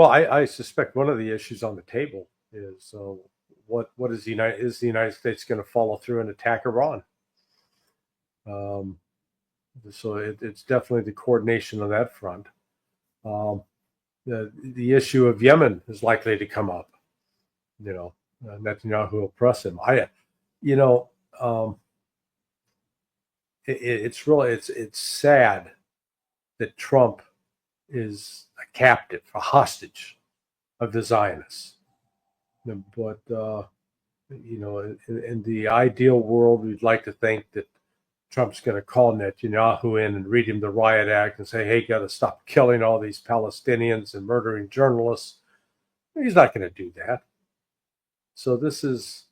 Well, I suspect one of the issues on the table is what is the United States going to follow through and attack Iran? So it's definitely the coordination on that front. The issue of Yemen is likely to come up. Netanyahu will press him. It's sad that Trump is a captive, a hostage of the Zionists. But in the ideal world, we'd like to think that Trump's going to call Netanyahu in and read him the Riot Act and say, hey, got to stop killing all these Palestinians and murdering journalists. He's not going to do that. So this is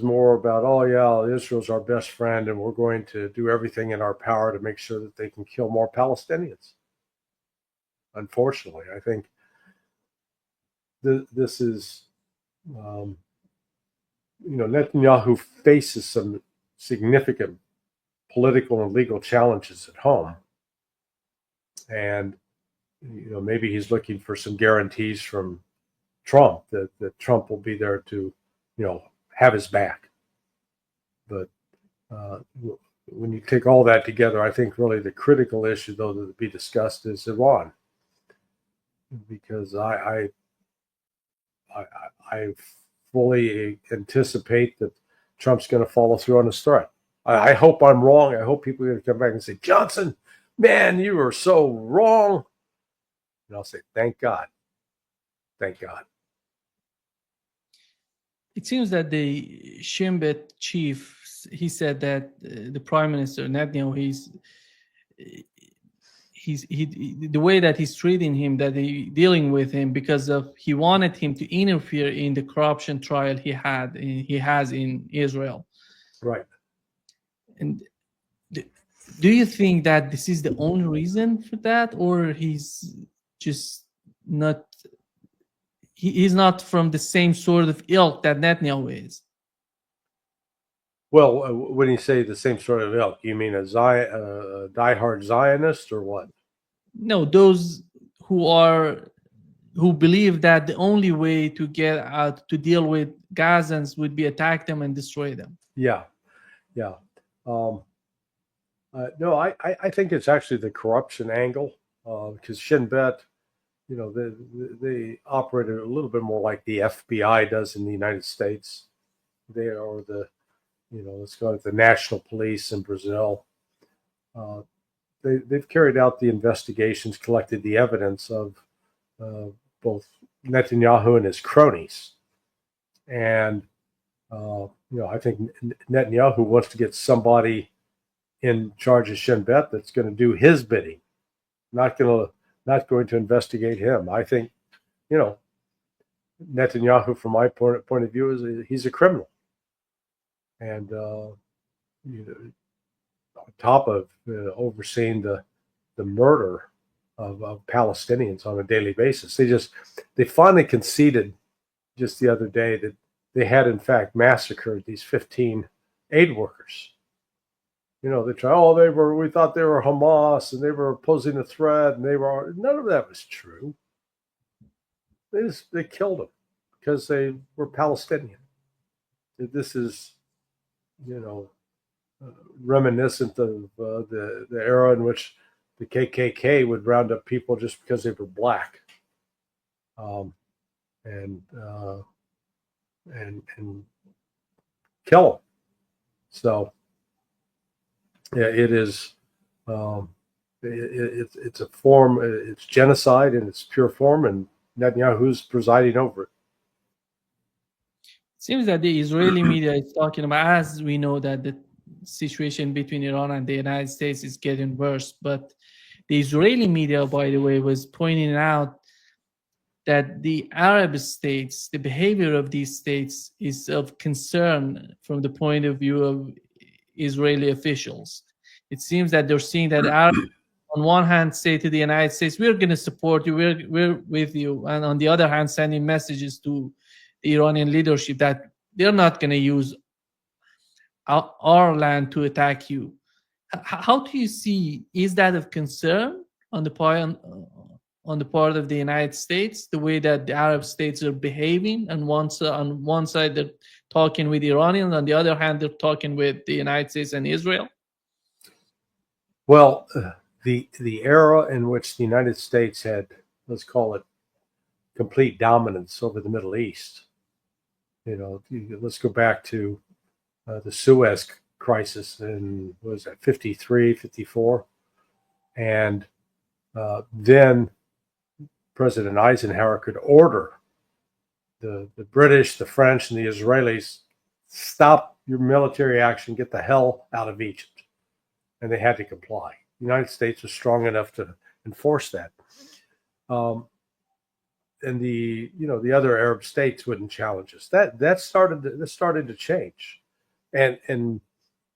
more about, oh, yeah, Israel's our best friend, and we're going to do everything in our power to make sure that they can kill more Palestinians. Unfortunately, I think this is, Netanyahu faces some significant political and legal challenges at home. And, maybe he's looking for some guarantees from Trump that Trump will be there to, have his back. But when you take all that together, I think really the critical issue, though, that to be discussed is Iran. Because I fully anticipate that Trump's going to follow through on his threat. I hope I'm wrong. I hope people are going to come back and say, Johnson, man, you were so wrong. And I'll say, thank God. Thank God. It seems that the Shin Bet chief, he said that the Prime Minister Netanyahu, the way that he's treating him, that he dealing with him because of he wanted him to interfere in the corruption trial he has in Israel. Right. And do you think that this is the only reason for that, or he's just not? He's not from the same sort of ilk that Netanyahu is. Well, when you say the same sort of ilk, you mean a diehard Zionist or what? No, those who believe that the only way to get out to deal with Gazans would be attack them and destroy them. Yeah. No, I think it's actually the corruption angle, because Shin Bet, they operated a little bit more like the FBI does in the United States. They are let's go with the national police in Brazil. They've carried out the investigations, collected the evidence of both Netanyahu and his cronies. And, I think Netanyahu wants to get somebody in charge of Shin Bet that's going to do his bidding, not going to investigate him. I think, Netanyahu, from my point of view, he's a criminal. And, on top of overseeing the murder of Palestinians on a daily basis, they finally conceded just the other day that they had in fact massacred these 15 aid workers. They try, we thought they were Hamas and they were posing a threat, and none of that was true. They killed them because they were Palestinian. This is, reminiscent of the era in which the KKK would round up people just because they were black, and kill them. So yeah, it is. It's a form. It's genocide in its pure form, and Netanyahu's presiding over it. It seems that the Israeli media is talking about, as we know, that the situation between Iran and the United States is getting worse. But the Israeli media, by the way, was pointing out that the Arab states, the behavior of these states is of concern from the point of view of Israeli officials. It seems that they're seeing that Arab, on one hand, say to the United States, we're going to support you, we're with you. And on the other hand, sending messages to the Iranian leadership that they're not going to use our land to attack you. How do you see, is that of concern on the point on the part of the United States, the way that the Arab states are behaving. And on one side, they're talking with Iranians. On the other hand, they're talking with the United States and Israel. Well, the era in which the United States had, let's call it, complete dominance over the Middle East. Let's go back to the Suez crisis in, what was that, 53, 54? And then President Eisenhower could order the British, the French, and the Israelis, stop your military action, get the hell out of Egypt. And they had to comply. The United States was strong enough to enforce that. And the other Arab states wouldn't challenge us. That started to change. And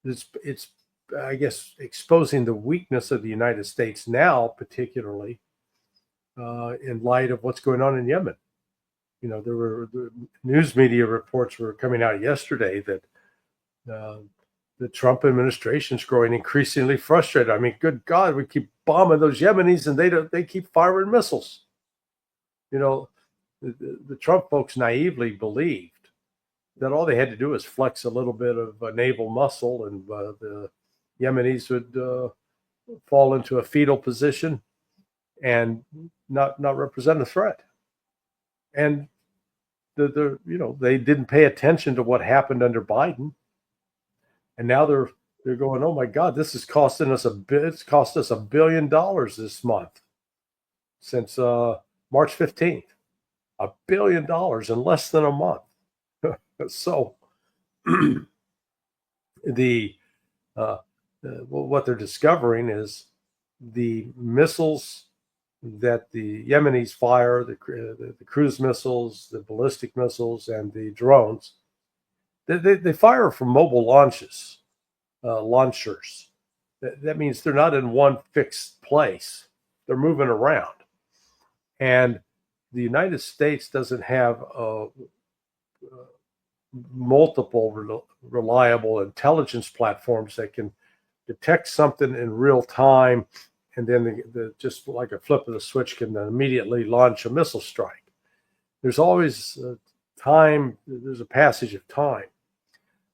it's I guess exposing the weakness of the United States now, particularly in light of what's going on in Yemen. There were the news media reports were coming out yesterday that the Trump administration is growing increasingly frustrated. I mean, good God, we keep bombing those Yemenis and they keep firing missiles. The Trump folks naively believed that all they had to do was flex a little bit of naval muscle and the Yemenis would fall into a fetal position and not represent a threat. And they didn't pay attention to what happened under Biden, and now they're going, oh my God, this is costing us it's cost us $1 billion this month since March 15th, $1 billion in less than a month. So what they're discovering is the missiles that the Yemenis fire, the cruise missiles, the ballistic missiles, and the drones, they fire from mobile launchers. That means they're not in one fixed place. They're moving around. And the United States doesn't have multiple reliable intelligence platforms that can detect something in real time, and then just like a flip of the switch can immediately launch a missile strike. There's always time. There's a passage of time.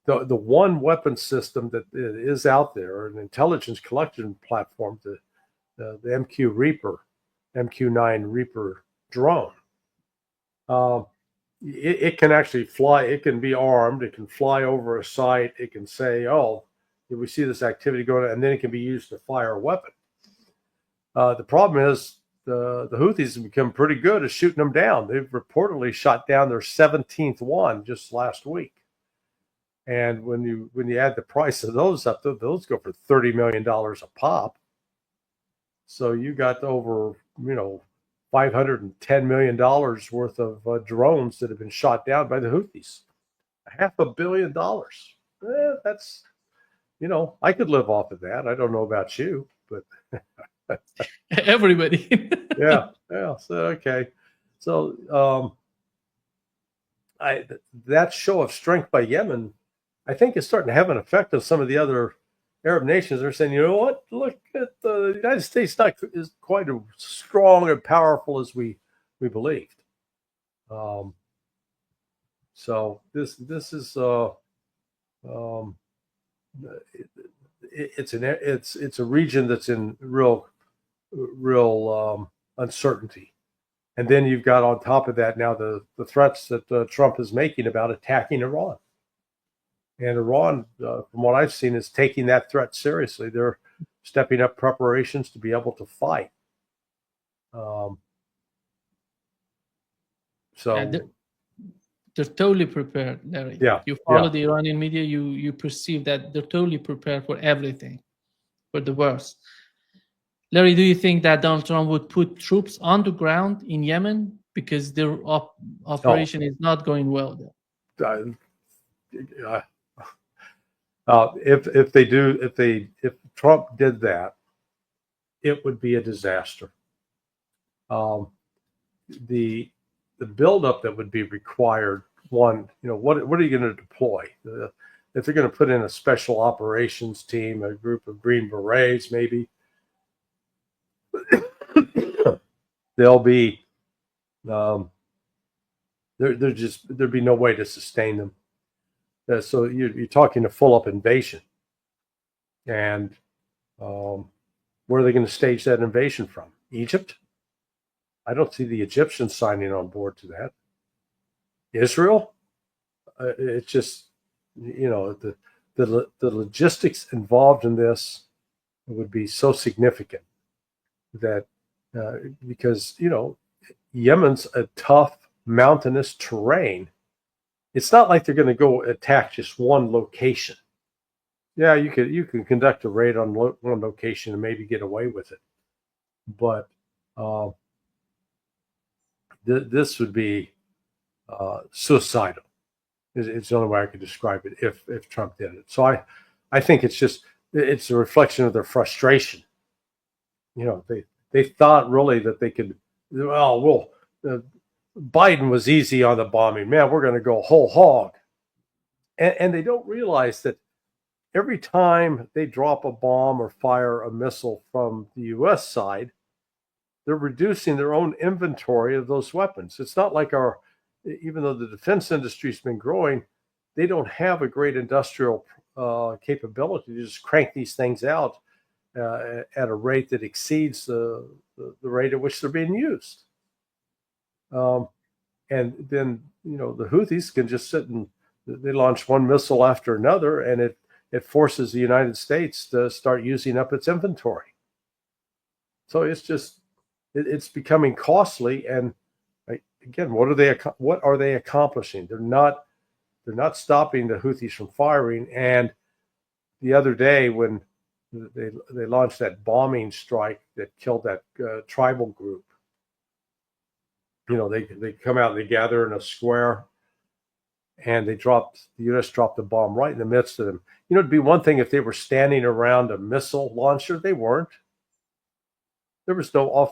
The one weapon system that is out there, an intelligence collection platform, the MQ-9 Reaper drone, it can actually fly. It can be armed. It can fly over a site. It can say, oh, we see this activity going on, and then it can be used to fire a weapon. The problem is the Houthis have become pretty good at shooting them down. They've reportedly shot down their 17th one just last week. And when you add the price of those up, those go for $30 million a pop. So you got over $510 million worth of drones that have been shot down by the Houthis. $500 million. That's, I could live off of that. I don't know about you, but everybody. yeah. So okay. So that show of strength by Yemen, I think, is starting to have an effect on some of the other Arab nations. They're saying, you know what? Look at the United States is quite as strong and powerful as we believed. So this is it's a region that's in real uncertainty. And then you've got on top of that now the threats that Trump is making about attacking Iran. And Iran, from what I've seen, is taking that threat seriously. They're stepping up preparations to be able to fight. They're totally prepared, Larry. Yeah. You follow the Iranian media, you perceive that they're totally prepared for everything, for the worst. Larry, do you think that Donald Trump would put troops on the ground in Yemen because their operation is not going well there? If Trump did that, it would be a disaster. The buildup that would be required, one, what are you going to deploy? If they're going to put in a special operations team, a group of Green Berets, maybe, They'll be there'd be no way to sustain them. So you're talking a full-up invasion, and where are they going to stage that invasion from? Egypt? I don't see the Egyptians signing on board to that. Israel? It's just, the logistics involved in this would be so significant that because Yemen's a tough mountainous terrain. It's not like they're going to go attack just one location. Yeah, you can conduct a raid on one location and maybe get away with it, but this would be suicidal. It's the only way I could describe it if Trump did it. So I think it's a reflection of their frustration. They thought really that they could. Biden was easy on the bombing. Man, we're going to go whole hog, and they don't realize that every time they drop a bomb or fire a missile from the U.S. side, they're reducing their own inventory of those weapons. It's not like even though the defense industry's been growing, they don't have a great industrial capability to just crank these things out at a rate that exceeds the rate at which they're being used. And then, the Houthis can just sit and they launch one missile after another, and it forces the United States to start using up its inventory. So it's becoming costly. And again, what are they accomplishing? They're not stopping the Houthis from firing. And the other day when they launched that bombing strike that killed that tribal group, they come out and they gather in a square, and the U.S. dropped the bomb right in the midst of them. It'd be one thing if they were standing around a missile launcher. They weren't. There was no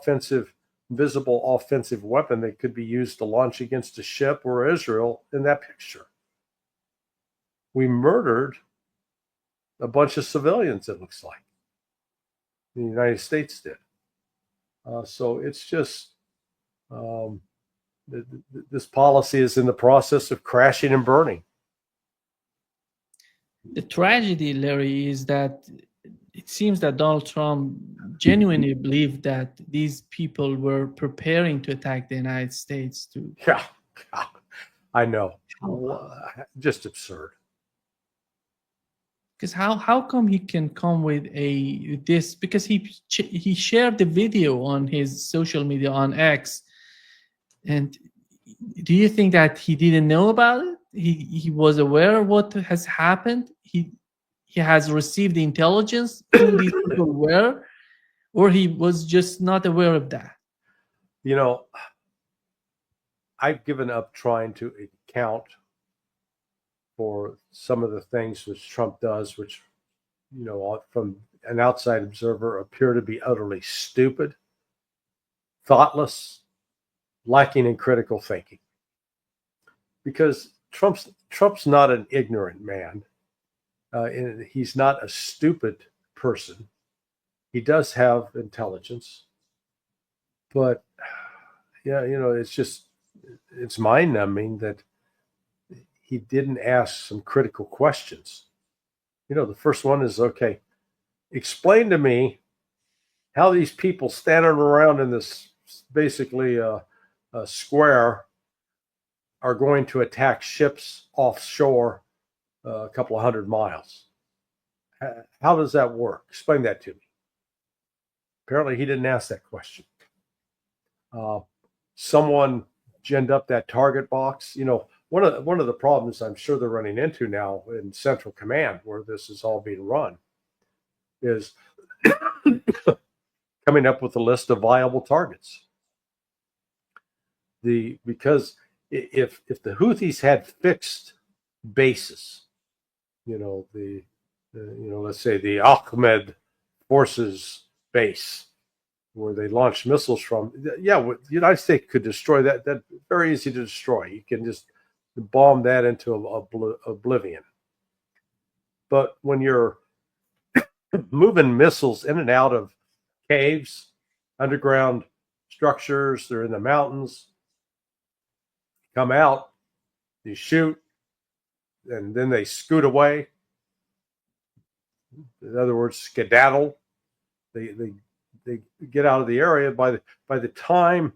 visible offensive weapon that could be used to launch against a ship or Israel in that picture. We murdered a bunch of civilians, it looks like. The United States did. So it's just this policy is in the process of crashing and burning. The tragedy, Larry, is that it seems that Donald Trump genuinely believed that these people were preparing to attack the United States. Yeah, I know. Just absurd. Because how come he can come with this? Because he shared the video on his social media on X, and do you think that he didn't know about it? He was aware of what has happened. He has received the intelligence who these people were, or he was just not aware of that. I've given up trying to account for some of the things which Trump does, which, from an outside observer appear to be utterly stupid, thoughtless, lacking in critical thinking. Because Trump's not an ignorant man. And he's not a stupid person. He does have intelligence. But, it's mind-numbing that he didn't ask some critical questions. The first one is, okay, explain to me how these people standing around in this basically a square are going to attack ships offshore a couple of 100 miles. How does that work? Explain that to me. Apparently, he didn't ask that question. Someone ginned up that target box. One of the problems I'm sure they're running into now in Central Command, where this is all being run, is coming up with a list of viable targets. Because if the Houthis had fixed bases, let's say the Ahmed forces base where they launch missiles from, the United States could destroy that. That's very easy to destroy. You can just bomb that into oblivion. But when you're moving missiles in and out of caves, underground structures. They're in the mountains. Come out, you shoot, and then they scoot away. In other words, skedaddle. They get out of the area. By the time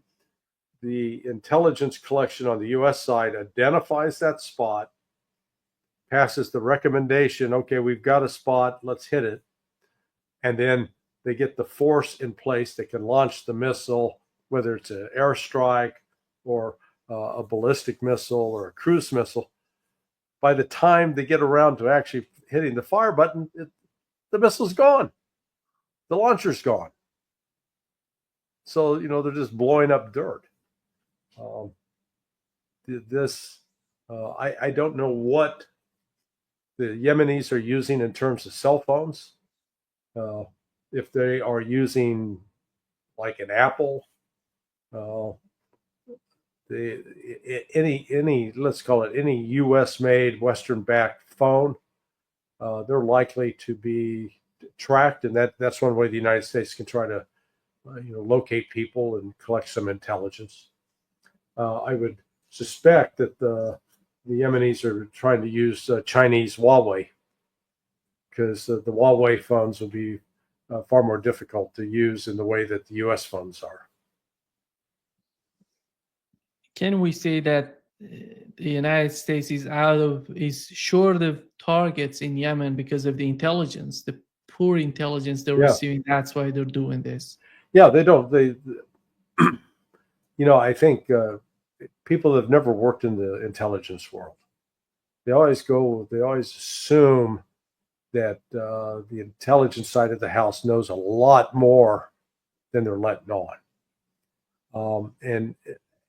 the intelligence collection on the U.S. side identifies that spot, passes the recommendation, okay, we've got a spot, let's hit it, and then they get the force in place that can launch the missile, whether it's an airstrike or a ballistic missile or a cruise missile. By the time they get around to actually hitting the fire button, the missile's gone. The launcher's gone. So, they're just blowing up dirt. I don't know what the Yemenis are using in terms of cell phones. If they are using like an Apple, let's call it any U.S.-made, Western-backed phone, they're likely to be tracked, and that's one way the United States can try to, locate people and collect some intelligence. I would suspect that the Yemenis are trying to use Chinese Huawei, because the Huawei phones will be far more difficult to use in the way that the U.S. phones are. Can we say that the United States is short of targets in Yemen because of the intelligence, the poor intelligence they're receiving? That's why they're doing this. Yeah, they don't. I think people that have never worked in the intelligence world, they always assume that the intelligence side of the house knows a lot more than they're letting on. And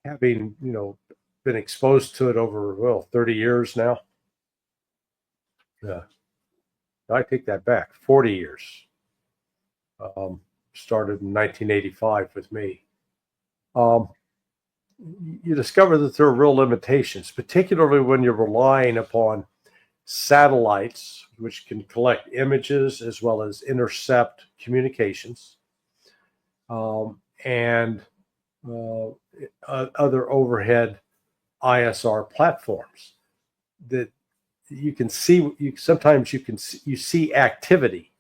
having, been exposed to it over, 30 years now. I take that back, 40 years. Started in 1985 with me. You discover that there are real limitations, particularly when you're relying upon satellites, which can collect images as well as intercept communications, and other overhead ISR platforms that you can see. Sometimes you see activity.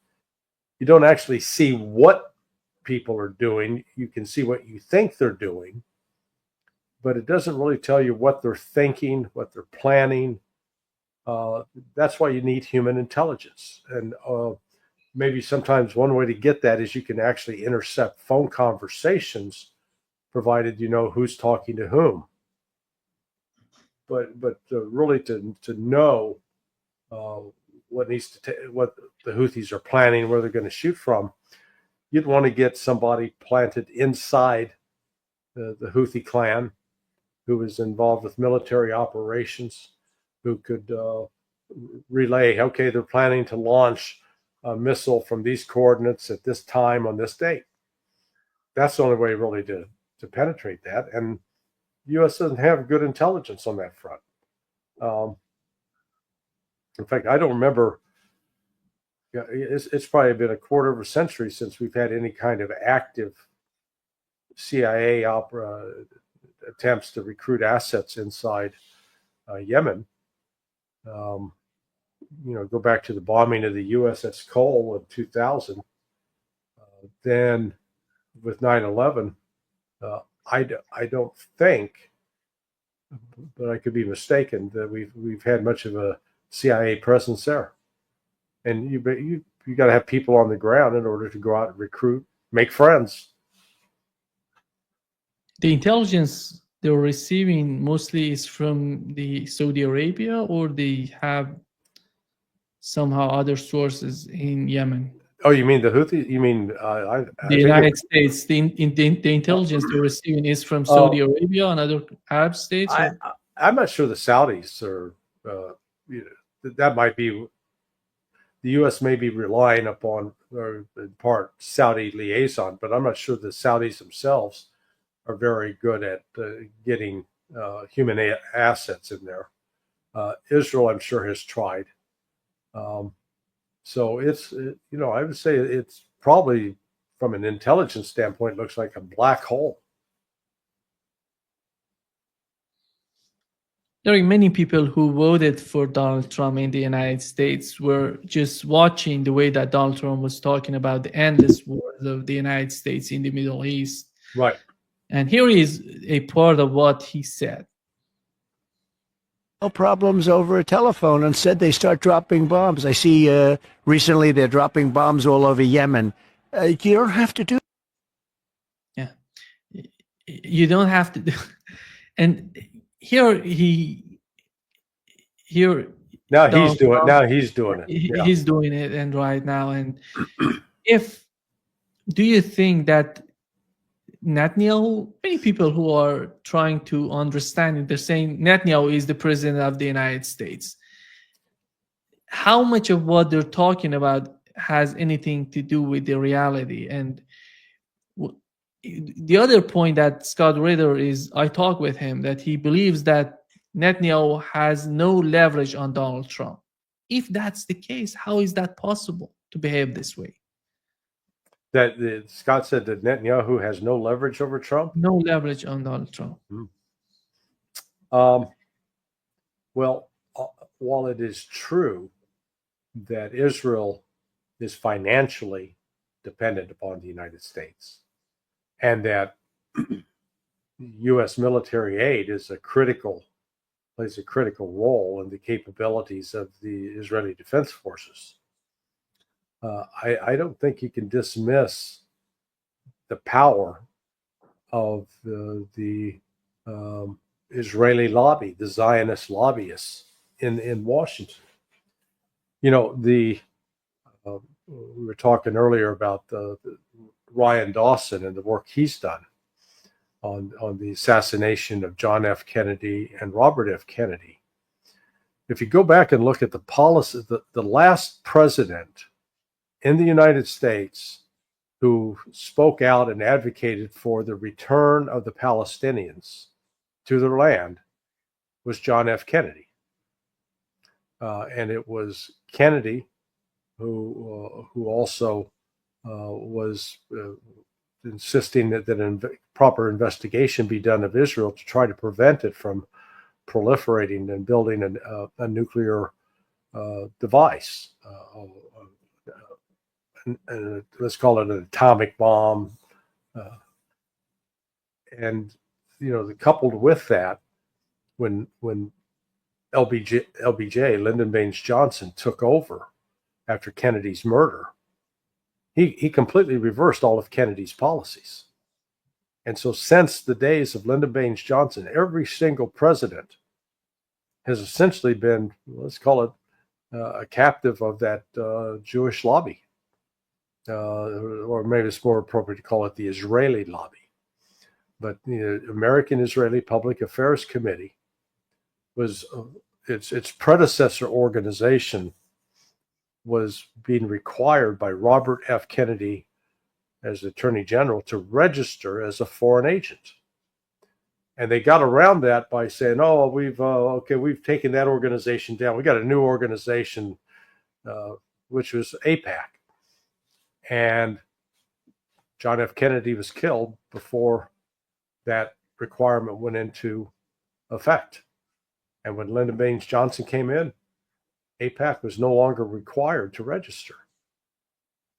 You don't actually see what people are doing. You can see what you think they're doing, but it doesn't really tell you what they're thinking, what they're planning. That's why you need human intelligence. And maybe sometimes one way to get that is you can actually intercept phone conversations, provided you know who's talking to whom. But really to know what the Houthis are planning, where they're going to shoot from, you'd want to get somebody planted inside the Houthi clan who is involved with military operations, who could relay, okay, they're planning to launch a missile from these coordinates at this time on this date. That's the only way really to penetrate that. And the U.S. doesn't have good intelligence on that front. In fact, I don't remember, it's probably been a quarter of a century since we've had any kind of active CIA attempts to recruit assets inside Yemen. Go back to the bombing of the USS Cole in 2000. Then with 9/11, I don't think, but I could be mistaken, that we've had much of a CIA presence there. And you got to have people on the ground in order to go out and recruit, make friends. The intelligence they're receiving mostly is from the Saudi Arabia, or they have somehow other sources in Yemen? Oh, you mean the Houthis? You mean the United States? The intelligence they're receiving is from Saudi Arabia and other Arab states? I'm not sure the Saudis are. That might be. The U.S. may be relying upon, or in part, Saudi liaison, but I'm not sure the Saudis themselves are very good at getting human assets in there. Israel, I'm sure, has tried. So it's, I would say it's probably, from an intelligence standpoint, looks like a black hole. There are many people who voted for Donald Trump in the United States were just watching the way that Donald Trump was talking about the endless wars of the United States in the Middle East. Right. And here is a part of what he said. No problems over a telephone. Instead, they start dropping bombs. I see recently they're dropping bombs all over Yemen. You don't have to do. Yeah, you don't have to do. And here now Donald he's doing. Trump, Now he's doing it. Yeah. He's doing it, and right now. And do you think that Netanyahu, many people who are trying to understand it, they're saying Netanyahu is the president of the United States. How much of what they're talking about has anything to do with the reality? And the other point that ScottRitter is, I talk with him, that he believes that Netanyahu has no leverage on Donald Trump. If that's the case, how is that possible to behave this way? That Scott said that Netanyahu has no leverage over Trump? No leverage on Donald Trump. Well, while it is true that Israel is financially dependent upon the United States, and that U.S. military aid plays a critical role in the capabilities of the Israeli Defense Forces, I don't think you can dismiss the power of the Israeli lobby, the Zionist lobbyists in Washington. You know, we were talking earlier about the Ryan Dawson and the work he's done on the assassination of John F. Kennedy and Robert F. Kennedy. If you go back and look at the policy, the last president in the United States who spoke out and advocated for the return of the Palestinians to their land was John F. Kennedy. And it was Kennedy who also was insisting that proper investigation be done of Israel to try to prevent it from proliferating and building a nuclear device. Let's call it an atomic bomb. And, you know, coupled with that, when LBJ, Lyndon Baines Johnson, took over after Kennedy's murder, he completely reversed all of Kennedy's policies. And so since the days of Lyndon Baines Johnson, every single president has essentially been, let's call it, a captive of that Jewish lobby. Or maybe it's more appropriate to call it the Israeli lobby. But the American Israeli Public Affairs Committee was its predecessor organization was being required by Robert F. Kennedy as Attorney General to register as a foreign agent. And they got around that by saying, "Oh, we've taken that organization down. We got a new organization, which was AIPAC." And John F. Kennedy was killed before that requirement went into effect. And when Lyndon Baines Johnson came in, AIPAC was no longer required to register.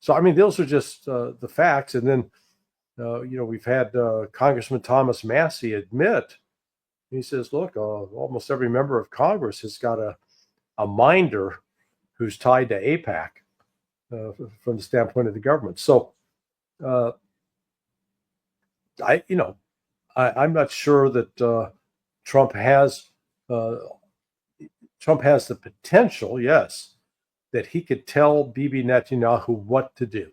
So, I mean, those are just the facts. And then, we've had Congressman Thomas Massey admit, he says, look, almost every member of Congress has got a minder who's tied to AIPAC from the standpoint of the government. So, I'm not sure that Trump has the potential, yes, that he could tell Bibi Netanyahu what to do.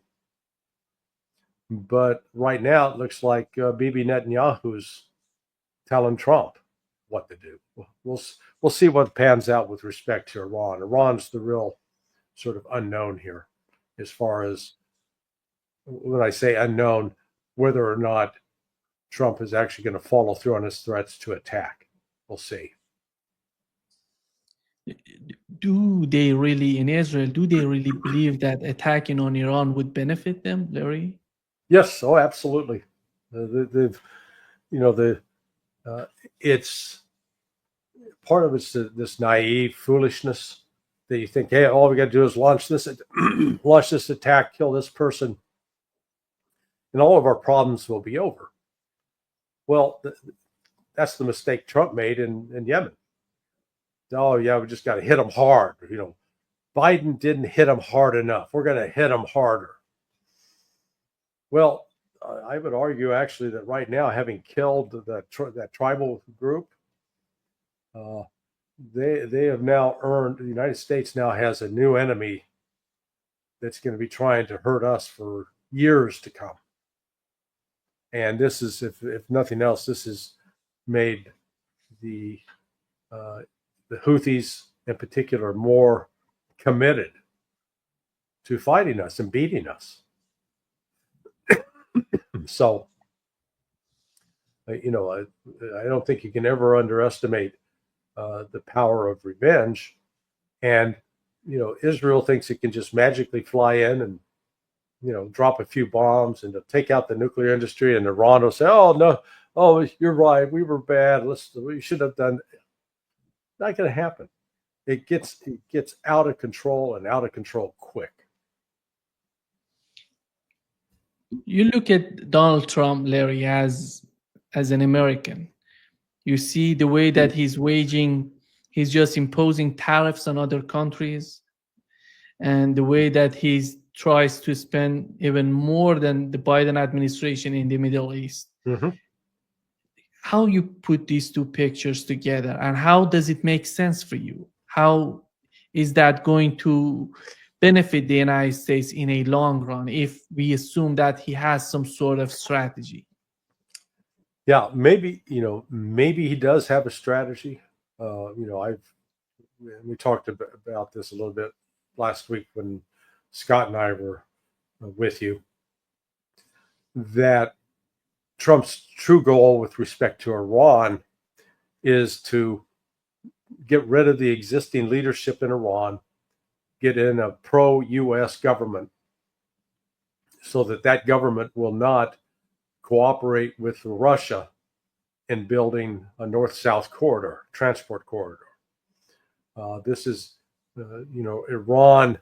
But right now, it looks like Bibi Netanyahu's telling Trump what to do. We'll see what pans out with respect to Iran. Iran's the real sort of unknown here, as far as, when I say unknown, whether or not Trump is actually going to follow through on his threats to attack. We'll see. Do they really, in Israel, believe that attacking on Iran would benefit them, Larry? Yes. Oh, absolutely. It's part of it's this naive foolishness that you think, hey, all we got to do is launch this attack, kill this person, and all of our problems will be over. Well, that's the mistake Trump made in Yemen. Oh, yeah, we just got to hit them hard. Biden didn't hit them hard enough. We're going to hit them harder. Well, I would argue actually that right now, having killed that tribal group, they have now earned, the United States now has a new enemy that's going to be trying to hurt us for years to come. And this is, if nothing else, this has made the Houthis in particular more committed to fighting us and beating us. So, I don't think you can ever underestimate the power of revenge. And, Israel thinks it can just magically fly in and, drop a few bombs and take out the nuclear industry, and Iran will say, oh, no, oh, you're right, we were bad. We should have done. Not going to happen. It gets out of control, and out of control quick. You look at Donald Trump, Larry, as an American. You see the way that he's just imposing tariffs on other countries, and the way that he tries to spend even more than the Biden administration in the Middle East. Mm-hmm. How you put these two pictures together, and how does it make sense for you? How is that going to benefit the United States in a long run if we assume that he has some sort of strategy? Yeah, maybe he does have a strategy. We talked about this a little bit last week when Scott and I were with you, that Trump's true goal with respect to Iran is to get rid of the existing leadership in Iran, get in a pro-U.S. government so that government will not cooperate with Russia in building a north-south corridor, transport corridor. This is, Iran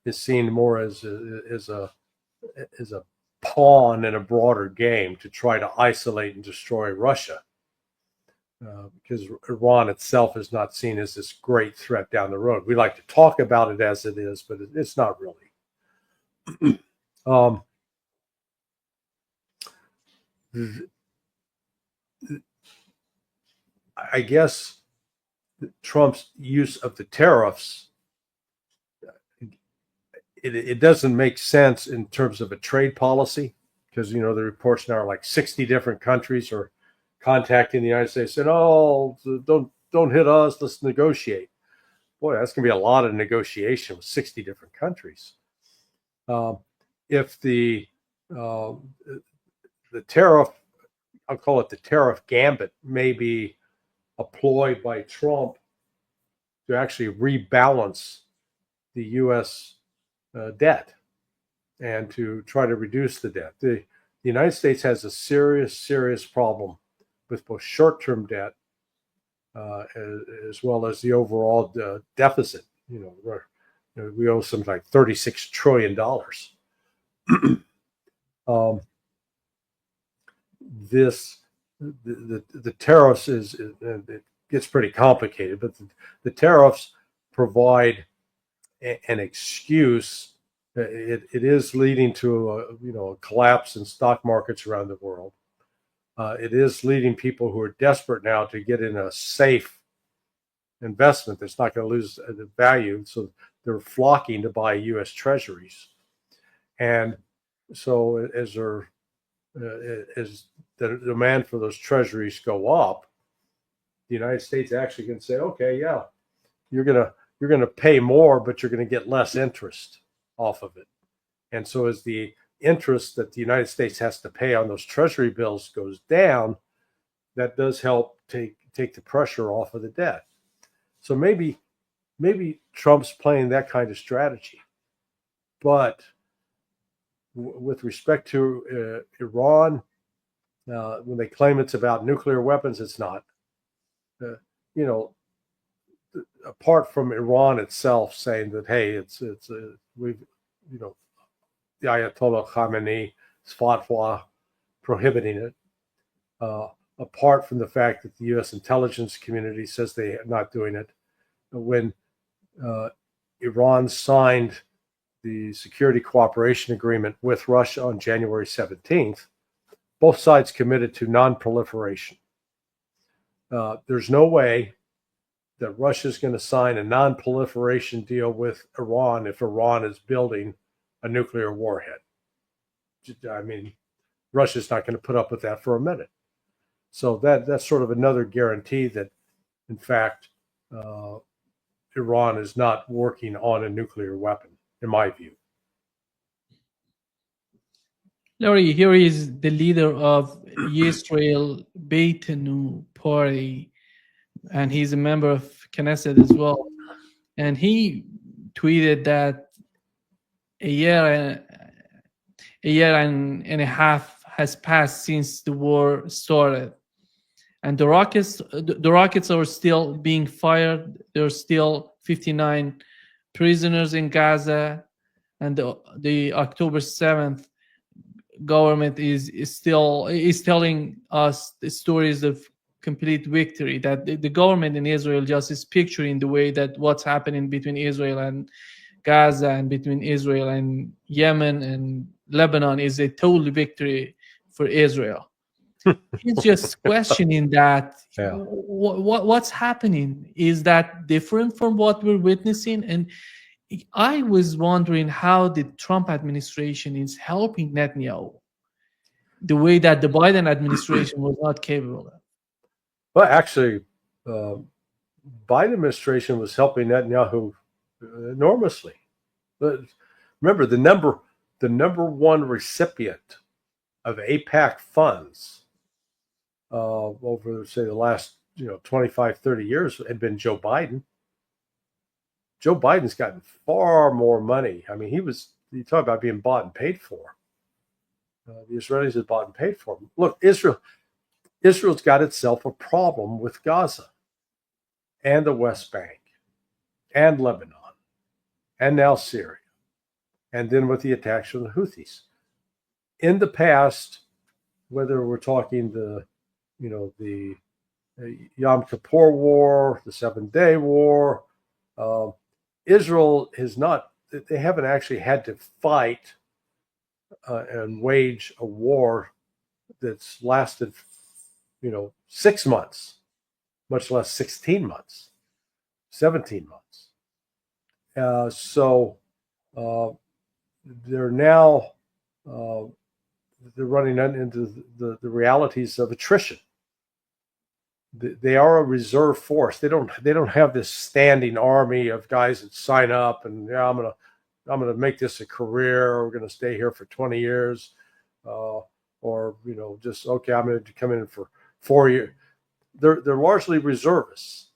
is seen more as a pawn in a broader game to try to isolate and destroy Russia, because Iran itself is not seen as this great threat down the road. We like to talk about it as it is, but it's not really. I guess Trump's use of the tariffs, it doesn't make sense in terms of a trade policy, because, the reports now are like 60 different countries are contacting the United States saying, oh, don't hit us, let's negotiate. Boy, that's going to be a lot of negotiation with 60 different countries. If the tariff, I'll call it the tariff gambit, may be a ploy by Trump to actually rebalance the U.S. Debt and to try to reduce the debt. The United States has a serious problem with both short-term debt as well as the overall deficit. We owe something like $36 trillion. The tariffs it gets pretty complicated, but the tariffs provide an excuse. It is leading to a collapse in stock markets around the world. It is leading people who are desperate now to get in a safe investment that's not going to lose the value, so they're flocking to buy U.S. treasuries. And so as the demand for those treasuries go up, the United States actually can say, okay, yeah, you're gonna pay more, but you're going to get less interest off of it. And so as the interest that the United States has to pay on those treasury bills goes down, that does help take the pressure off of the debt. So maybe Trump's playing that kind of strategy. But with respect to Iran, when they claim it's about nuclear weapons, it's not. apart from Iran itself saying that, hey, we've, the Ayatollah Khamenei's fatwa prohibiting it, apart from the fact that the U.S. intelligence community says they are not doing it, when Iran signed the security cooperation agreement with Russia on January 17th, both sides committed to non-proliferation. There's no way that Russia is going to sign a non-proliferation deal with Iran if Iran is building a nuclear warhead. I mean, Russia's not going to put up with that for a minute. So that's sort of another guarantee that, in fact, Iran is not working on a nuclear weapon, in my view. Larry, here is the leader of Yisrael Beitenu party, and he's a member of Knesset as well. And he tweeted that a year and a half has passed since the war started, and the rockets are still being fired. There are still 59 prisoners in Gaza, and the October 7th government is telling us the stories of complete victory, that the government in Israel just is picturing the way that what's happening between Israel and Gaza and between Israel and Yemen and Lebanon is a total victory for Israel. He's just questioning that. Yeah. What's happening? Is that different from what we're witnessing? And I was wondering how the Trump administration is helping Netanyahu the way that the Biden administration was not capable of. Well, actually, Biden administration was helping Netanyahu enormously. But remember, the number one recipient of AIPAC funds over, say, the last 25, 30 years had been Joe Biden. Joe Biden's gotten far more money. I mean, you talk about being bought and paid for. The Israelis have bought and paid for him. Look, Israel's got itself a problem with Gaza and the West Bank and Lebanon and now Syria, and then with the attacks from the Houthis. In the past, whether we're talking the Yom Kippur War, the 7-Day War, Israel they haven't actually had to fight and wage a war that's lasted 6 months, much less 16 months, 17 months. So they're now they're running into the realities of attrition. They are a reserve force. They don't have this standing army of guys that sign up and I'm gonna make this a career. We're gonna stay here for 20 years, or just okay. I'm gonna come in for 4 years. They're largely reservists,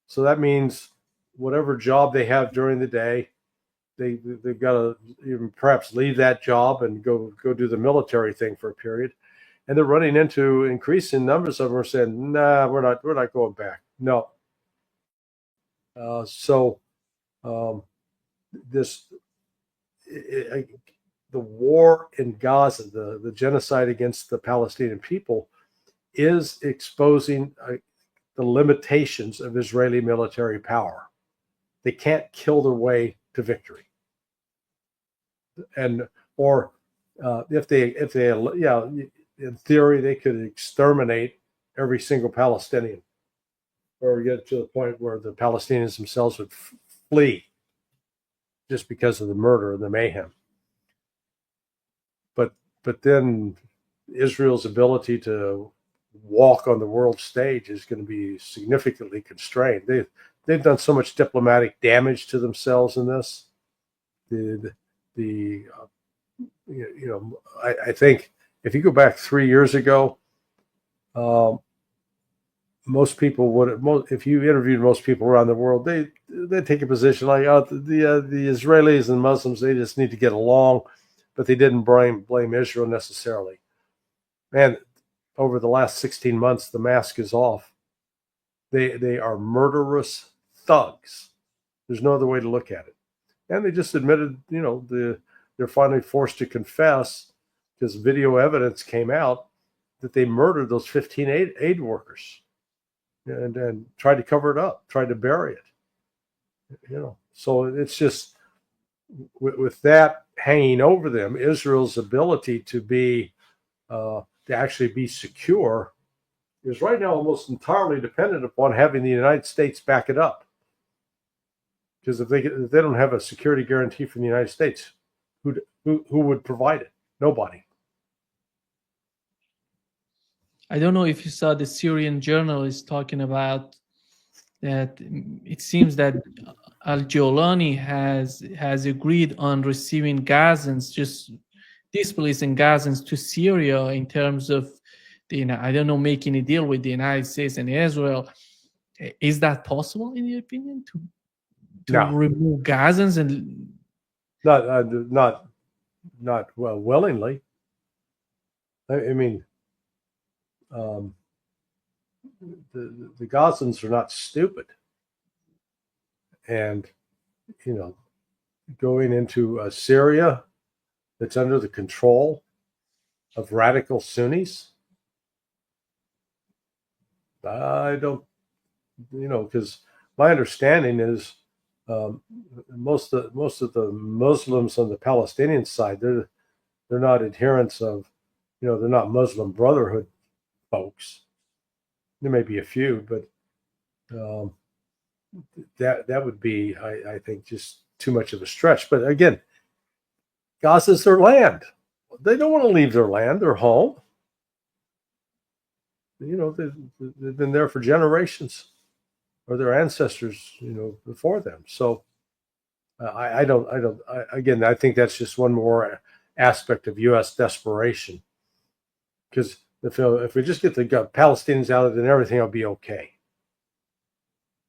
so that means whatever job they have during the day, they've got to even perhaps leave that job and go do the military thing for a period. And they're running into increasing numbers of them are saying, nah, we're not going back. No. The war in Gaza, the genocide against the Palestinian people, is exposing the limitations of Israeli military power. They can't kill their way to victory. If they in theory, they could exterminate every single Palestinian, or get to the point where the Palestinians themselves would flee just because of the murder and the mayhem. But then Israel's ability to walk on the world stage is going to be significantly constrained. They've done so much diplomatic damage to themselves in this. I think if you go back 3 years ago, most people would. If you interviewed most people around the world, they'd take a position like, the Israelis and Muslims, they just need to get along, but they didn't blame Israel necessarily. Man, over the last 16 months, the mask is off. They are murderous thugs. There's no other way to look at it. And they just admitted, they're finally forced to confess, because video evidence came out, that they murdered those 15 aid workers and tried to cover it up, tried to bury it. So it's just, with that hanging over them, Israel's ability to actually be secure is right now almost entirely dependent upon having the United States back it up. Because if they don't have a security guarantee from the United States, who would provide it? Nobody. I don't know if you saw the Syrian journalist talking about that. It seems that Al-Jolani has agreed on receiving Gazans, just displacing Gazans to Syria in terms of, I don't know, making a deal with the United States and Israel. Is that possible, in your opinion, to No. remove Gazans? And not willingly. I mean, the Gazans are not stupid, and going into Syria that's under the control of radical Sunnis, I don't, because my understanding is most of the Muslims on the Palestinian side, they're not adherents of, they're not Muslim Brotherhood folks. There may be a few, but that would be, I think, just too much of a stretch. But again, Gaza's their land. They don't want to leave their land, their home. They've been there for generations, or their ancestors, before them. So again, I think that's just one more aspect of U.S. desperation. Because if we just get the Palestinians out of it, then everything will be okay.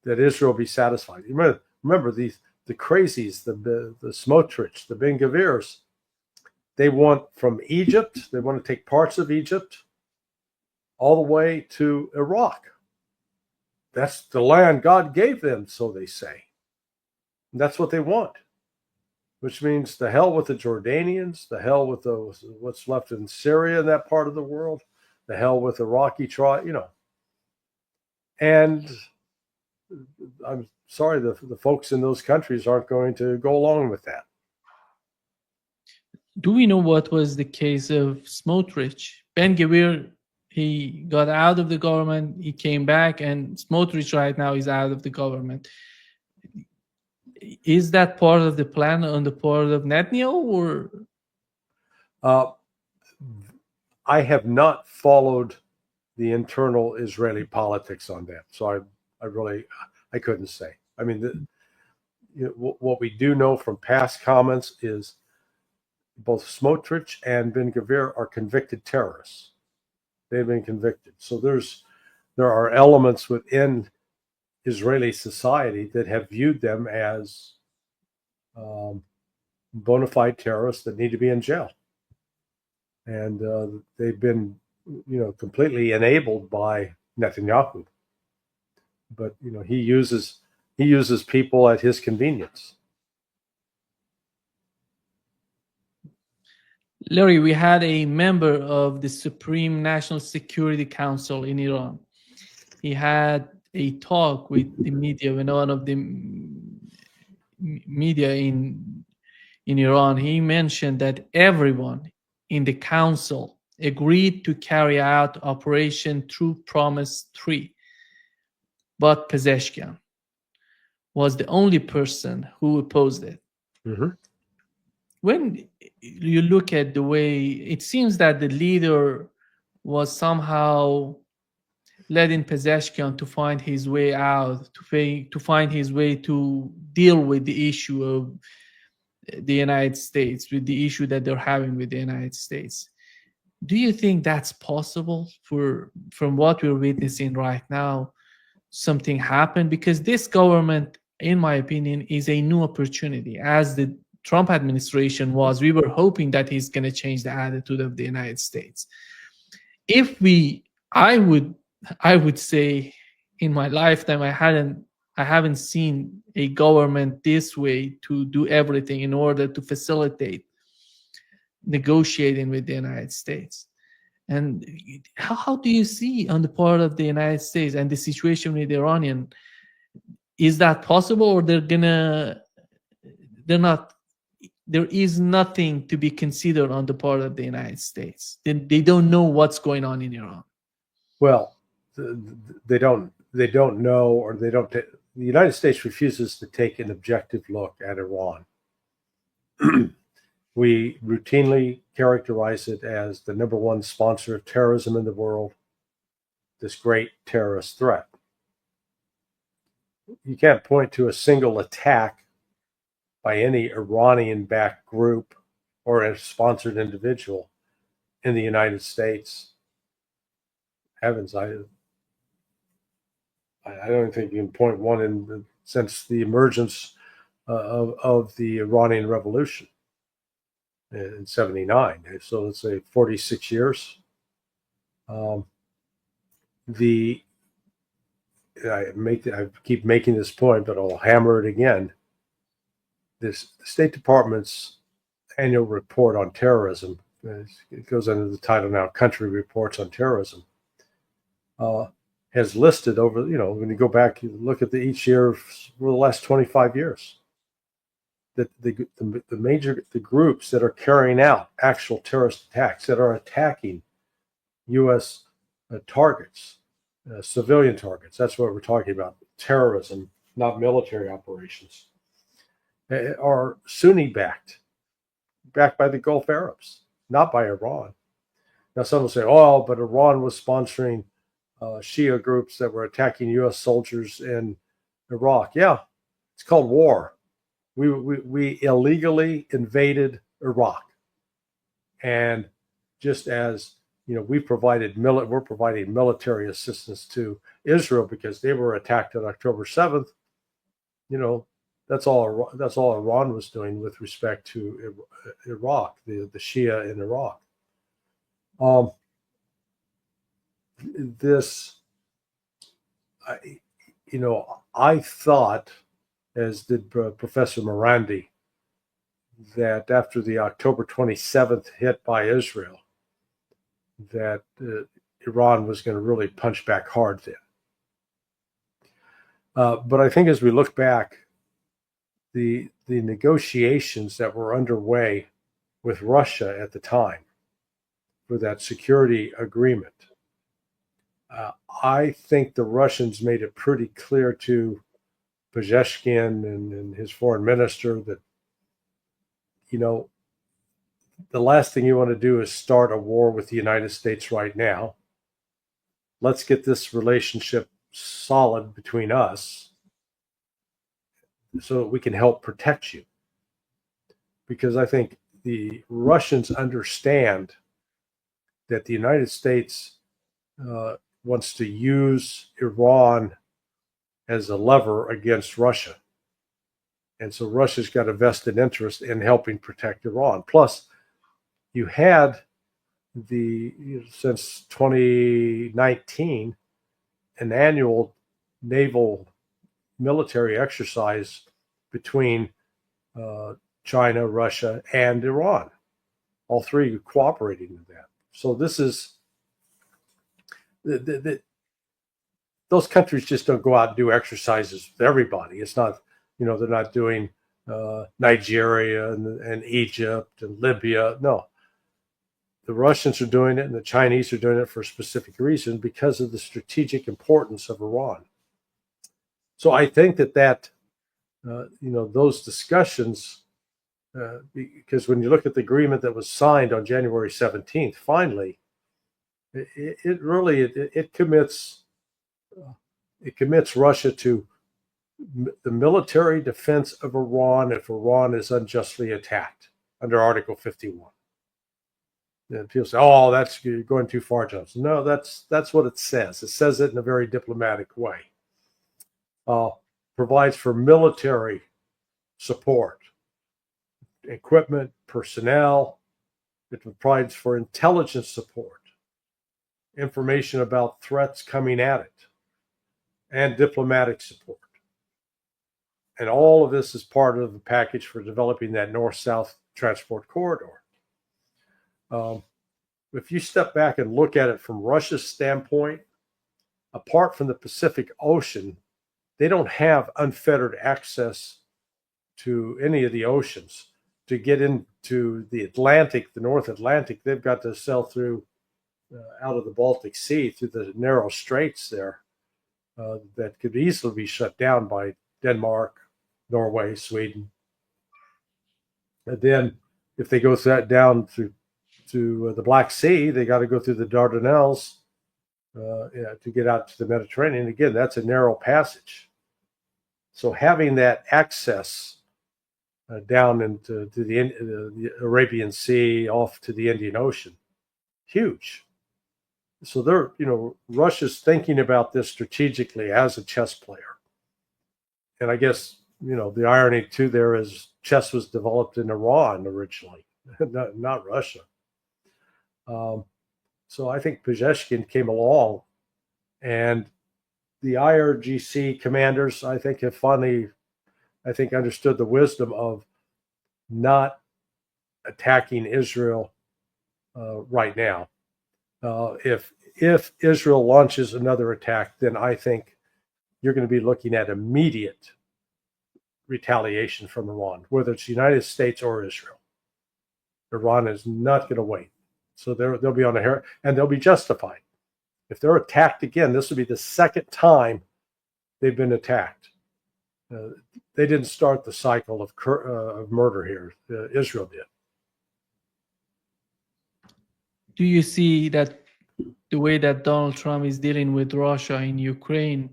That Israel will be satisfied. Remember the crazies, the Smotrich, the Ben Gavirs, they want from Egypt, they want to take parts of Egypt all the way to Iraq. That's the land God gave them, so they say. And that's what they want. Which means the hell with the Jordanians, the hell with what's left in Syria in that part of the world, the hell with Iraqi tribe, And I'm sorry, the folks in those countries aren't going to go along with that. Do we know what was the case of Smotrich? Ben Gvir, he got out of the government, he came back, and Smotrich right now is out of the government. Is that part of the plan on the part of Netanyahu, or? I have not followed the internal Israeli politics on that, so I couldn't say. I mean, what we do know from past comments is both Smotrich and Ben Gvir are convicted terrorists. They've been convicted. So there are elements within Israeli society that have viewed them as bona fide terrorists that need to be in jail. And they've been, completely enabled by Netanyahu. But he uses people at his convenience. Larry, we had a member of the Supreme National Security Council in Iran. He had a talk with the media, when one of the media in Iran. He mentioned that everyone in the council agreed to carry out Operation True Promise 3, but Pezeshkian was the only person who opposed it. Mm-hmm. When you look at the way it seems that the leader was somehow letting Pezeshkian to find his way out, to find his way to deal with the issue of the United States, with the issue that they're having with the United States. Do you think that's possible from what we're witnessing right now? Something happened? Because this government, in my opinion, is a new opportunity. As the Trump administration was, we were hoping that he's going to change the attitude of the United States. I would say in my lifetime, I hadn't I haven't seen a government this way to do everything in order to facilitate negotiating with the United States. And how do you see on the part of the United States and the situation with the Iranian? Is that possible, or they're not? There is nothing to be considered on the part of the United States. They don't know what's going on in Iran. Well, they don't know, or they don't. The United States refuses to take an objective look at Iran. We routinely characterize it as the number one sponsor of terrorism in the world, this great terrorist threat. You can't point to a single attack by any Iranian-backed group or a sponsored individual in the United States. Heavens, I don't think you can point one since the emergence of the Iranian Revolution in '79. So let's say 46 years. I keep making this point, but I'll hammer it again. The State Department's annual report on terrorism, it goes under the title now, Country Reports on Terrorism, has listed over, when you go back, you look at each year for the last 25 years, that the groups that are carrying out actual terrorist attacks, that are attacking U.S. targets, civilian targets, that's what we're talking about, terrorism, not military operations, are Sunni-backed by the Gulf Arabs, not by Iran. Now, some will say, oh, but Iran was sponsoring Shia groups that were attacking U.S. soldiers in Iraq. Yeah, it's called war. We illegally invaded Iraq, and just as we're providing military assistance to Israel because they were attacked on October 7th. That's all Iran was doing with respect to Iraq, the Shia in Iraq. I thought, as did Professor Morandi, that after the October 27th hit by Israel, that Iran was going to really punch back hard then. But I think as we look back, the negotiations that were underway with Russia at the time for that security agreement, I think the Russians made it pretty clear to Pezeshkian and his foreign minister that, the last thing you want to do is start a war with the United States right now. Let's get this relationship solid between us so that we can help protect you. Because I think the Russians understand that the United States wants to use Iran as a lever against Russia. And so Russia's got a vested interest in helping protect Iran. Plus, you had since 2019, an annual naval military exercise between China, Russia, and Iran. All three cooperating in that. So this is those countries just don't go out and do exercises with everybody. It's not, they're not doing Nigeria and Egypt and Libya. No. The Russians are doing it and the Chinese are doing it for a specific reason because of the strategic importance of Iran. So I think that those discussions, because when you look at the agreement that was signed on January 17th, finally, it commits Russia to the military defense of Iran if Iran is unjustly attacked under Article 51. And people say, "Oh, you're going too far, Johnson." No, that's what it says. It says it in a very diplomatic way. Provides for military support, equipment, personnel. It provides for intelligence support, information about threats coming at it, and diplomatic support. And all of this is part of the package for developing that north-south transport corridor. If you step back and look at it from Russia's standpoint, apart from the Pacific Ocean, they don't have unfettered access to any of the oceans. To get into the Atlantic, the North Atlantic, they've got to sail through out of the Baltic Sea through the narrow straits there that could easily be shut down by Denmark, Norway, Sweden. And then if they go down to the Black Sea, they got to go through the Dardanelles to get out to the Mediterranean. Again, that's a narrow passage. So having that access down into the Arabian Sea, off to the Indian Ocean, huge. So Russia's thinking about this strategically as a chess player. And I guess, the irony too there is chess was developed in Iran originally, not Russia. So I think Pezeshkian came along, and the IRGC commanders, I think, have finally, understood the wisdom of not attacking Israel right now. If Israel launches another attack, then I think you're going to be looking at immediate retaliation from Iran, whether it's the United States or Israel. Iran is not going to wait. So they'll be on a hair, and they'll be justified. If they're attacked again, this will be the second time they've been attacked. They didn't start the cycle of murder here. Israel did. Do you see that the way that Donald Trump is dealing with Russia in Ukraine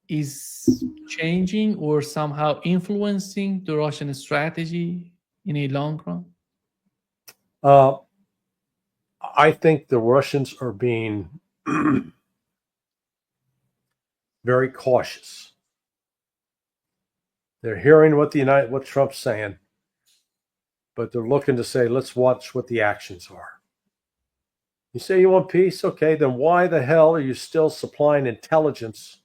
is changing or somehow influencing the Russian strategy in a long run? I think the Russians are being very cautious. They're hearing what Trump's saying, but they're looking to say, let's watch what the actions are. You say you want peace? Okay, then why the hell are you still supplying intelligence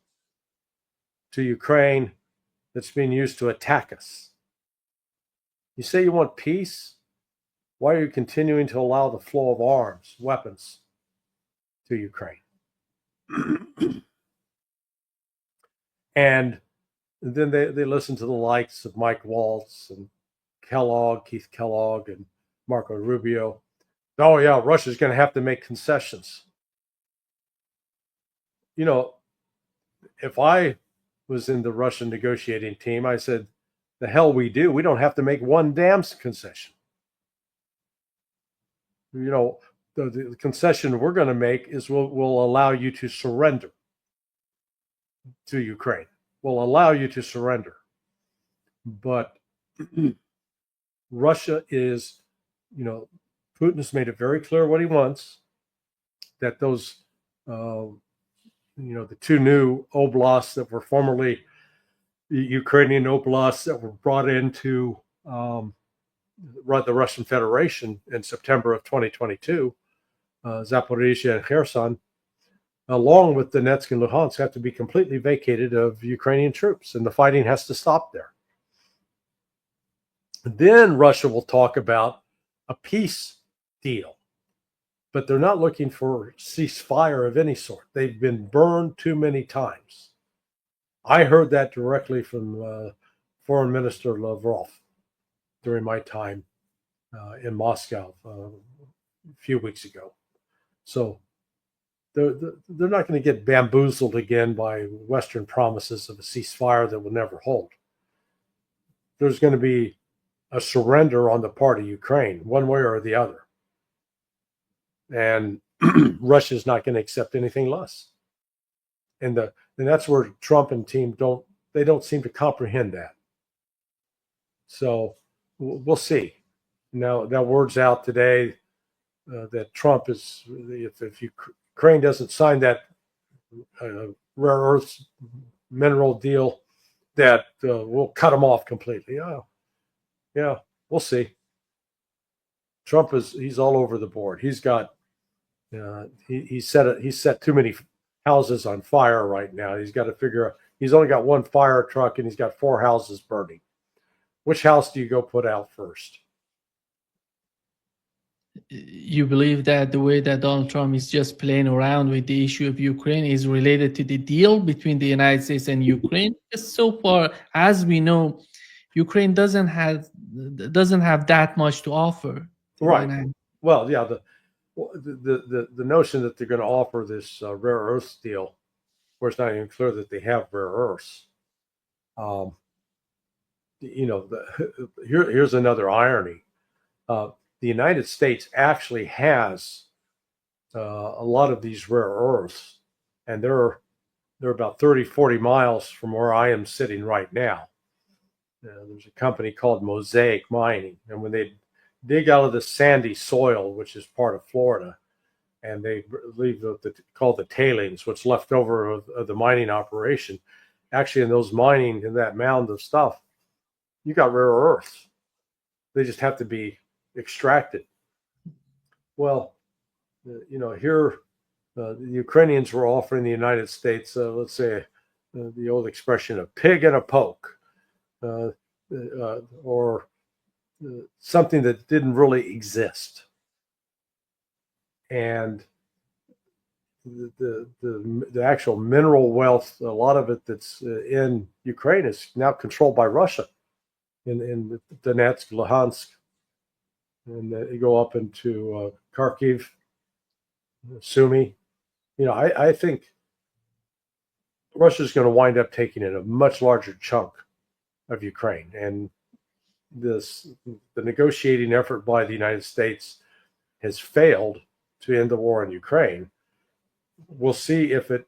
to Ukraine that's being used to attack us? You say you want peace? Why are you continuing to allow the flow of arms, weapons to Ukraine? And then they listen to the likes of Mike Waltz and Keith Kellogg and Marco Rubio. Oh, yeah, Russia's going to have to make concessions. If I was in the Russian negotiating team, I said, the hell we do. We don't have to make one damn concession. The concession we're going to make is we'll allow you to surrender to Ukraine. We'll allow you to surrender. But Russia is, Putin has made it very clear what he wants, that those, the two new oblasts that were formerly Ukrainian oblasts that were brought into the Russian Federation in September of 2022, Zaporizhia and Kherson, along with Donetsk and Luhansk, have to be completely vacated of Ukrainian troops, and the fighting has to stop there. Then Russia will talk about a peace deal, but they're not looking for ceasefire of any sort. They've been burned too many times. I heard that directly from Foreign Minister Lavrov during my time in Moscow a few weeks ago. So they're not going to get bamboozled again by Western promises of a ceasefire that will never hold. There's going to be a surrender on the part of Ukraine, one way or the other. And Russia's not going to accept anything less. And that's where Trump and team don't seem to comprehend that. So we'll see. Now that word's out today that Trump is, if Ukraine doesn't sign that rare earths mineral deal, that we'll cut them off completely. Yeah, we'll see. Trump he's all over the board. He's got he's set too many houses on fire right now. He's got to figure out, he's only got one fire truck and he's got 4 houses burning. Which house do you go put out first? You believe that the way that Donald Trump is just playing around with the issue of Ukraine is related to the deal between the United States and Ukraine? Because so far, as we know, Ukraine doesn't have that much to offer. Right. Well, yeah. The notion that they're going to offer this rare earths deal, where it's not even clear that they have rare earths. Here's another irony. The United States actually has a lot of these rare earths, and they're about 30, 40 miles from where I am sitting right now. There's a company called Mosaic Mining, and when they dig out of the sandy soil, which is part of Florida, and they leave called the tailings, what's left over of the mining operation, actually in those mining, in that mound of stuff, you got rare earths. They just have to be extracted. Well, here the Ukrainians were offering the United States, let's say, the old expression, a pig and a poke, or something that didn't really exist. And the actual mineral wealth, a lot of it that's in Ukraine is now controlled by Russia in Donetsk, Luhansk, and they go up into Kharkiv, Sumy. I think Russia's going to wind up taking in a much larger chunk of Ukraine, and the negotiating effort by the United States has failed to end the war in Ukraine. We'll see if it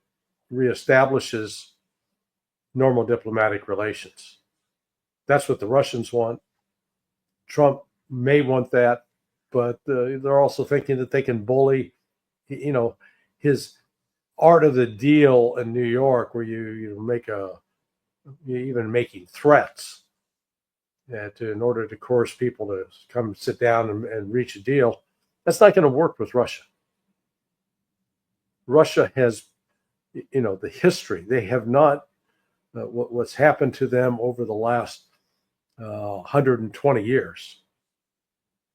reestablishes normal diplomatic relations. That's what the Russians want. Trump may want that, but they're also thinking that they can bully, his art of the deal in New York, where you make even making threats in order to coerce people to come sit down and reach a deal. That's not going to work with Russia. Russia has, the history. They have not, what's happened to them over the last 120 years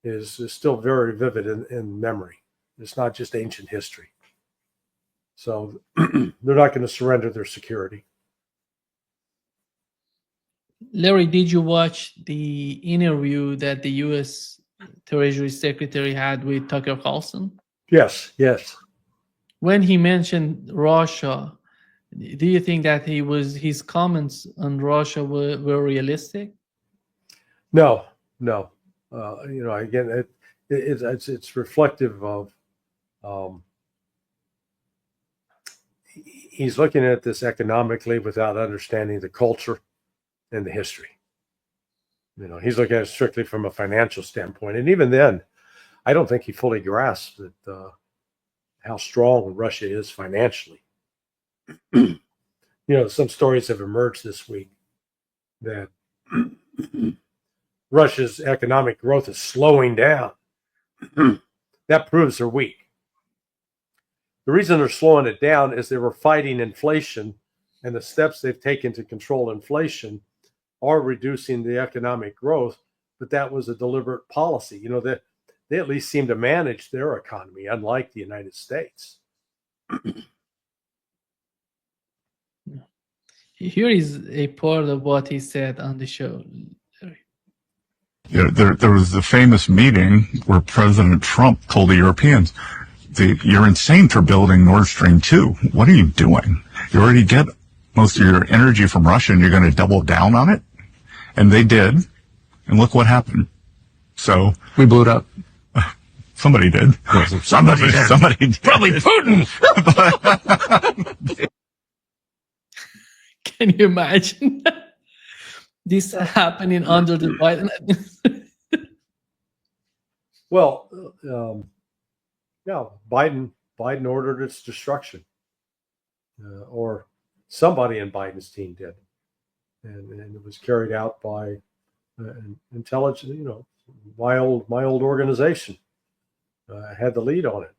is still very vivid in memory. It's not just ancient history. So they're not going to surrender their security. Larry, did you watch the interview that the U.S. Treasury Secretary had with Tucker Carlson? Yes. When he mentioned Russia, do you think that his comments on Russia were realistic? No. Again, it's reflective of he's looking at this economically without understanding the culture and the history. He's looking at it strictly from a financial standpoint, and even then, I don't think he fully grasps that how strong Russia is financially. Some stories have emerged this week that Russia's economic growth is slowing down. That proves they're weak. The reason they're slowing it down is they were fighting inflation, and the steps they've taken to control inflation are reducing the economic growth, but that was a deliberate policy. They at least seem to manage their economy, unlike the United States. Here is a part of what he said on the show. There was the famous meeting where President Trump told the Europeans, you're insane for building Nord Stream 2. What are you doing? You already get most of your energy from Russia and you're going to double down on it? And they did. And look what happened. So we blew it up. Somebody did. Somebody did. Probably Putin. Can you imagine this happening under the Biden administration? Well, Biden ordered its destruction, or somebody in Biden's team did, and it was carried out by an intelligent, my old organization had the lead on it.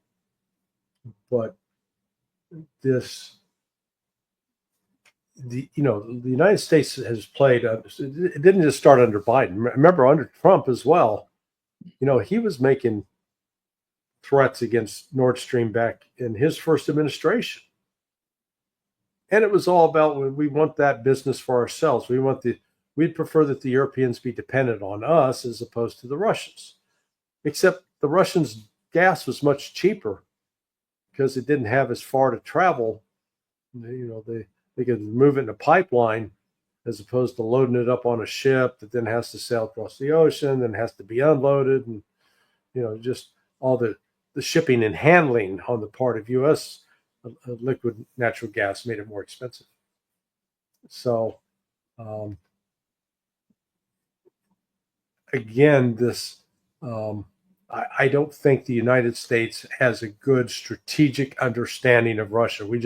But the United States has played. It didn't just start under Biden. Remember, under Trump as well. He was making threats against Nord Stream back in his first administration, and it was all about we want that business for ourselves. We'd prefer that the Europeans be dependent on us as opposed to the Russians. Except the Russians' gas was much cheaper because it didn't have as far to travel. They could move it in a pipeline as opposed to loading it up on a ship that then has to sail across the ocean, then has to be unloaded, and just all the shipping and handling on the part of U.S. Liquid natural gas made it more expensive. So again, this I don't think the United States has a good strategic understanding of Russia. We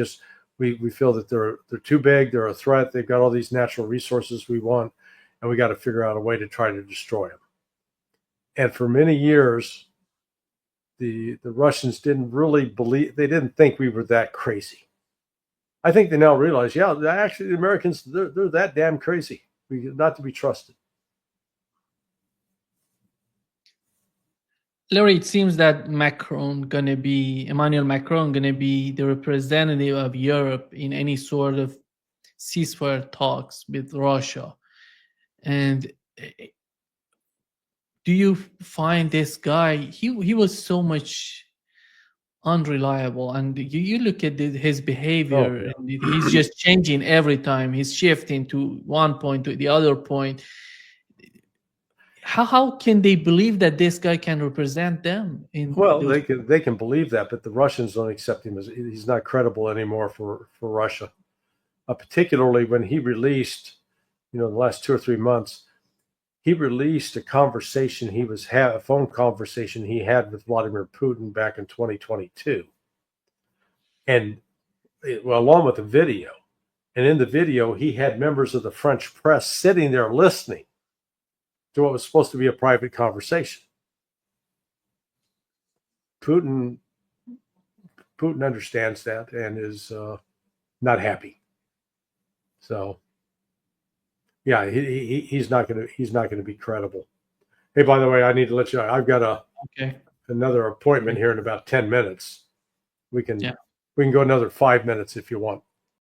feel that they're too big, they're a threat, they've got all these natural resources we want, and we got to figure out a way to try to destroy them. And for many years, the Russians didn't really they didn't think we were that crazy. I think they now realize, yeah, actually the Americans, they're that damn crazy, not to be trusted. Larry, it seems that Emmanuel Macron gonna be the representative of Europe in any sort of ceasefire talks with Russia. And do you find this guy, he was so much unreliable, and you look at his behavior, and he's just changing every time. He's shifting to one point to the other point. How can they believe that this guy can represent them? They can believe that, but the Russians don't accept him as he's not credible anymore for Russia. Particularly when he released, the last 2 or 3 months, he released a conversation a phone conversation he had with Vladimir Putin back in 2022, and along with the video, and in the video he had members of the French press sitting there listening to what was supposed to be a private conversation. Putin understands that and is not happy. So, yeah, he's not gonna be credible. Hey, by the way, I need to let you know I've got another appointment here in about 10 minutes. We can go another 5 minutes if you want.